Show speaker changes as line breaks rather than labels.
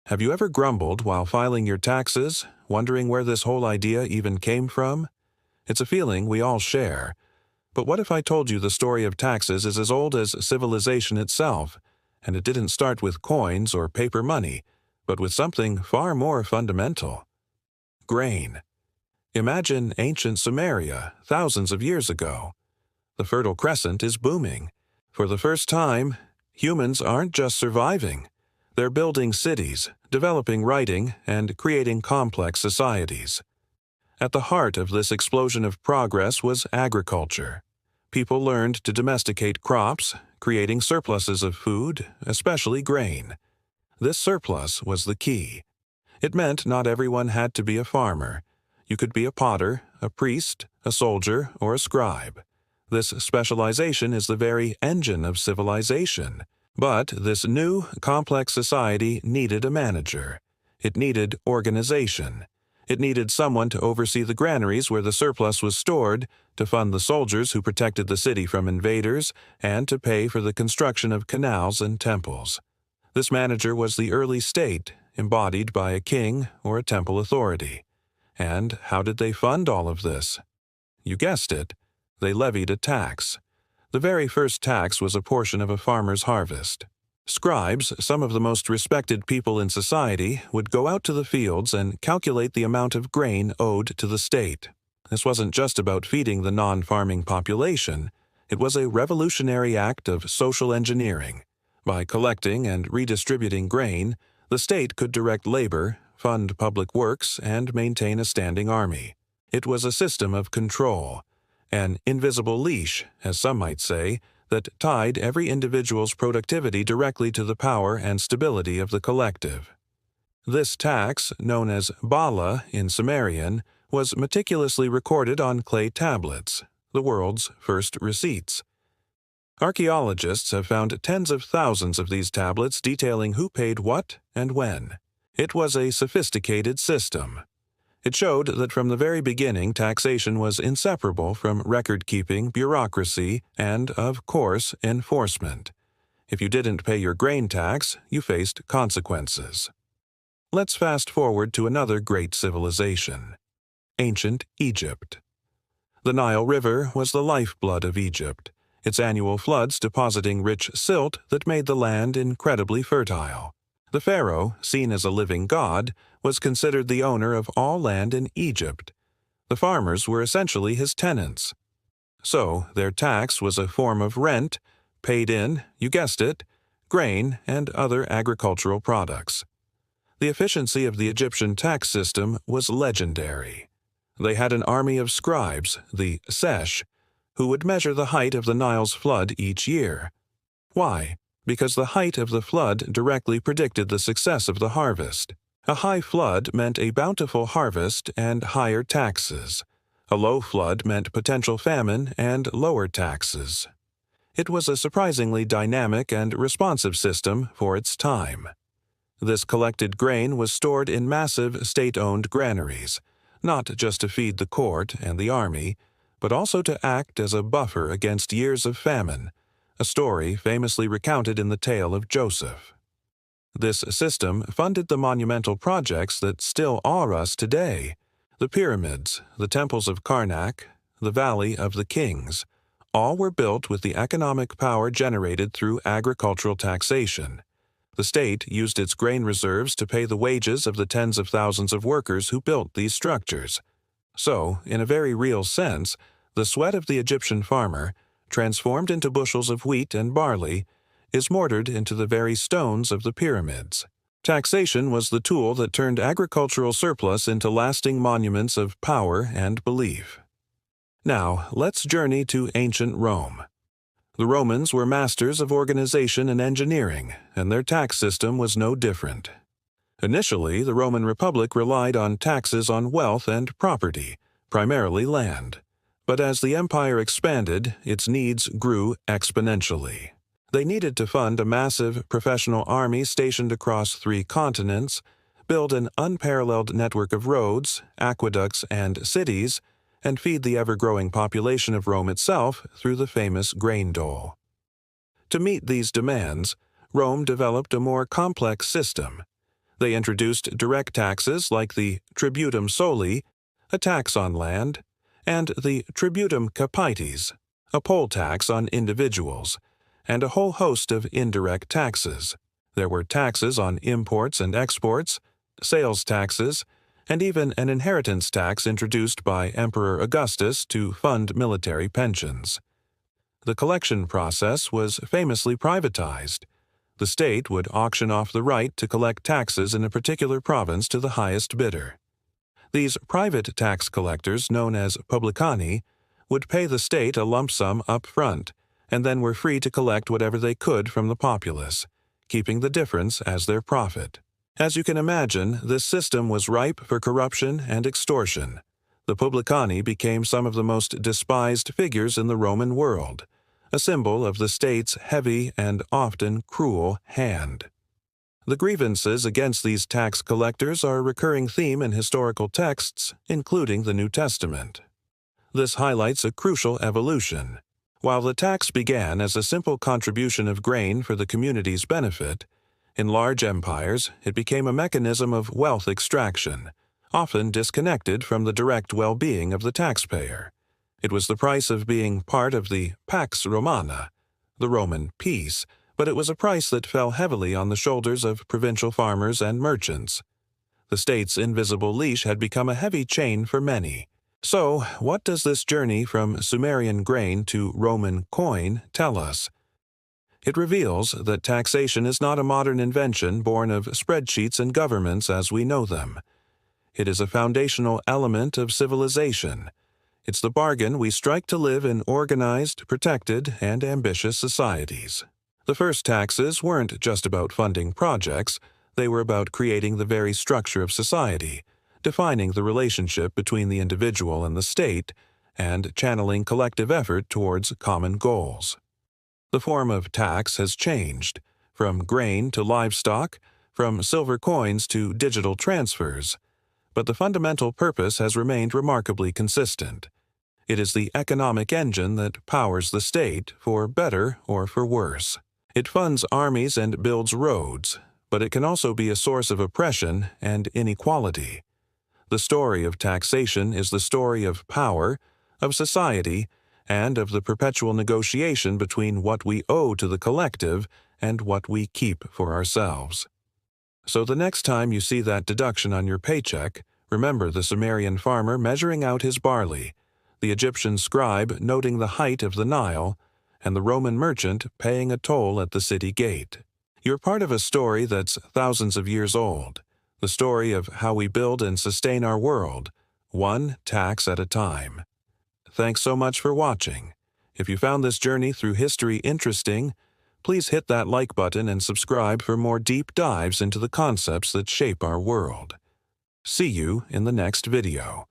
Have you ever grumbled while filing your taxes, wondering where this whole idea even came from? It's a feeling we all share. But what if I told you the story of taxes is as old as civilization itself, and it didn't start with coins or paper money, but with something far more fundamental? Grain. Imagine ancient Sumeria, thousands of years ago. The Fertile Crescent is booming. For the first time, humans aren't just surviving. They're building cities, developing writing, and creating complex societies. At the heart of this explosion of progress was agriculture. People learned to domesticate crops, creating surpluses of food, especially grain. This surplus was the key. It meant not everyone had to be a farmer. You could be a potter, a priest, a soldier, or a scribe. This specialization is the very engine of civilization. But this new, complex society needed a manager. It needed organization. It needed someone to oversee the granaries where the surplus was stored, to fund the soldiers who protected the city from invaders, and to pay for the construction of canals and temples. This manager was the early state, embodied by a king or a temple authority. And how did they fund all of this? You guessed it. They levied a tax. The very first tax was a portion of a farmer's harvest. Scribes, some of the most respected people in society, would go out to the fields and calculate the amount of grain owed to the state. This wasn't just about feeding the non-farming population. It was a revolutionary act of social engineering. By collecting and redistributing grain, the state could direct labor, fund public works, and maintain a standing army. It was a system of control. An invisible leash, as some might say, that tied every individual's productivity directly to the power and stability of the collective. This tax, known as Bala in Sumerian, was meticulously recorded on clay tablets, the world's first receipts. Archaeologists have found tens of thousands of these tablets detailing who paid what and when. It was a sophisticated system. It showed that from the very beginning taxation was inseparable from record-keeping, bureaucracy, and, of course, enforcement. If you didn't pay your grain tax, you faced consequences. Let's fast forward to another great civilization. Ancient Egypt. The Nile River was the lifeblood of Egypt, its annual floods depositing rich silt that made the land incredibly fertile. The pharaoh, seen as a living god, was considered the owner of all land in Egypt. The farmers were essentially his tenants. So, their tax was a form of rent, paid in, you guessed it, grain and other agricultural products. The efficiency of the Egyptian tax system was legendary. They had an army of scribes, the sesh, who would measure the height of the Nile's flood each year. Why? Because the height of the flood directly predicted the success of the harvest. A high flood meant a bountiful harvest and higher taxes. A low flood meant potential famine and lower taxes. It was a surprisingly dynamic and responsive system for its time. This collected grain was stored in massive state-owned granaries, not just to feed the court and the army, but also to act as a buffer against years of famine, a story famously recounted in the tale of Joseph. This system funded the monumental projects that still awe us today: the pyramids, the temples of Karnak, the Valley of the Kings. All were built with the economic power generated through agricultural taxation. The state used its grain reserves to pay the wages of the tens of thousands of workers who built these structures. So, in a very real sense, the sweat of the Egyptian farmer, transformed into bushels of wheat and barley, is mortared into the very stones of the pyramids. Taxation was the tool that turned agricultural surplus into lasting monuments of power and belief. Now, let's journey to ancient Rome. The Romans were masters of organization and engineering, and their tax system was no different. Initially, the Roman Republic relied on taxes on wealth and property, primarily land. But as the empire expanded, its needs grew exponentially. They needed to fund a massive professional army stationed across 3 continents, build an unparalleled network of roads, aqueducts, and cities, and feed the ever-growing population of Rome itself through the famous grain dole. To meet these demands, Rome developed a more complex system. They introduced direct taxes like the tributum soli, a tax on land, and the tributum capitis, a poll tax on individuals, and a whole host of indirect taxes. There were taxes on imports and exports, sales taxes, and even an inheritance tax introduced by Emperor Augustus to fund military pensions. The collection process was famously privatized. The state would auction off the right to collect taxes in a particular province to the highest bidder. These private tax collectors, known as publicani, would pay the state a lump sum up front, and then were free to collect whatever they could from the populace, keeping the difference as their profit. As you can imagine, this system was ripe for corruption and extortion. The publicani became some of the most despised figures in the Roman world, a symbol of the state's heavy and often cruel hand. The grievances against these tax collectors are a recurring theme in historical texts, including the New Testament. This highlights a crucial evolution. While the tax began as a simple contribution of grain for the community's benefit, in large empires it became a mechanism of wealth extraction, often disconnected from the direct well-being of the taxpayer. It was the price of being part of the Pax Romana, the Roman peace, but it was a price that fell heavily on the shoulders of provincial farmers and merchants. The state's invisible leash had become a heavy chain for many. So, what does this journey from Sumerian grain to Roman coin tell us? It reveals that taxation is not a modern invention born of spreadsheets and governments as we know them. It is a foundational element of civilization. It's the bargain we strike to live in organized, protected, and ambitious societies. The first taxes weren't just about funding projects, they were about creating the very structure of society, defining the relationship between the individual and the state, and channeling collective effort towards common goals. The form of tax has changed, from grain to livestock, from silver coins to digital transfers, but the fundamental purpose has remained remarkably consistent. It is the economic engine that powers the state, for better or for worse. It funds armies and builds roads, but it can also be a source of oppression and inequality. The story of taxation is the story of power, of society, and of the perpetual negotiation between what we owe to the collective and what we keep for ourselves. So the next time you see that deduction on your paycheck, remember the Sumerian farmer measuring out his barley, the Egyptian scribe noting the height of the Nile, and the Roman merchant paying a toll at the city gate. You're part of a story that's thousands of years old, the story of how we build and sustain our world, one tax at a time. Thanks so much for watching. If you found this journey through history interesting, please hit that like button and subscribe for more deep dives into the concepts that shape our world. See you in the next video.